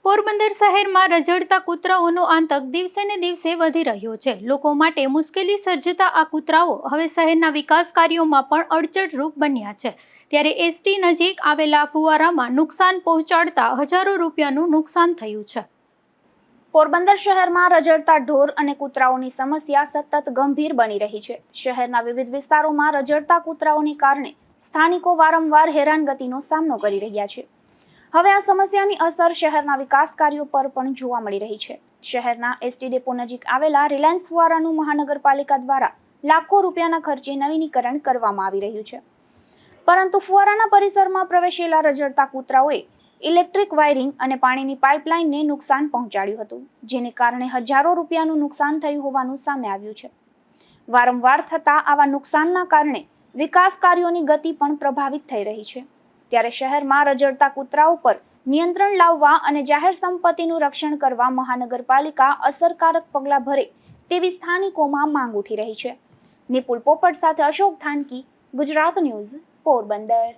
પોરબંદર શહેરમાં રઝળતા કૂતરાઓનો આતંક દિવસે ને દિવસે વધી રહ્યો છે। લોકો માટે મુશ્કેલી સર્જતા આ કૂતરાઓ હવે શહેરના વિકાસ કાર્યોમાં પણ અડચણરૂપ બન્યા છે। ત્યારે એસટી નજીક આવેલા ફુવારામાં નુકસાન પહોંચાડતા હજારો રૂપિયાનું નુકસાન થયું છે। પોરબંદર શહેરમાં રઝળતા ઢોર અને કૂતરાઓની સમસ્યા સતત ગંભીર બની રહી છે। શહેરના વિવિધ વિસ્તારોમાં રઝળતા કૂતરાઓને કારણે સ્થાનિકો વારંવાર હેરાનગતિનો સામનો કરી રહ્યા છે। હવે આ સમસ્યાની અસર શહેરના વિકાસ કાર્યો પર પણ જોવા મળી રહી છે। શહેરના એસટી ડેપો નજીક આવેલા રિલાયન્સ ફુવારાનું મહાનગરપાલિકા દ્વારા લાખો રૂપિયાના ખર્ચે નવીનીકરણ કરવામાં આવી રહ્યું છે, પરંતુ ફુવારાના પરિસરમાં પ્રવેશેલા રઝળતા કૂતરાઓએ ઇલેક્ટ્રિક વાયરિંગ અને પાણીની પાઇપલાઇનને નુકસાન પહોંચાડ્યું હતું, જેને કારણે હજારો રૂપિયાનું નુકસાન થયું હોવાનું સામે આવ્યું છે। વારંવાર થતા આવા નુકસાનના કારણે વિકાસ કાર્યોની ગતિ પણ પ્રભાવિત થઈ રહી છે। ત્યારે શહેરમાં રઝળતા કૂતરાઓ પર નિયંત્રણ લાવવા અને જાહેર સંપત્તિનું રક્ષણ કરવા મહાનગરપાલિકા અસરકારક પગલાં ભરે તેવી સ્થાનિકોમાં માંગ ઉઠી રહી છે। નિપુલ પોપટ સાથે અશોક થાનકી, ગુજરાત ન્યૂઝ, પોરબંદર।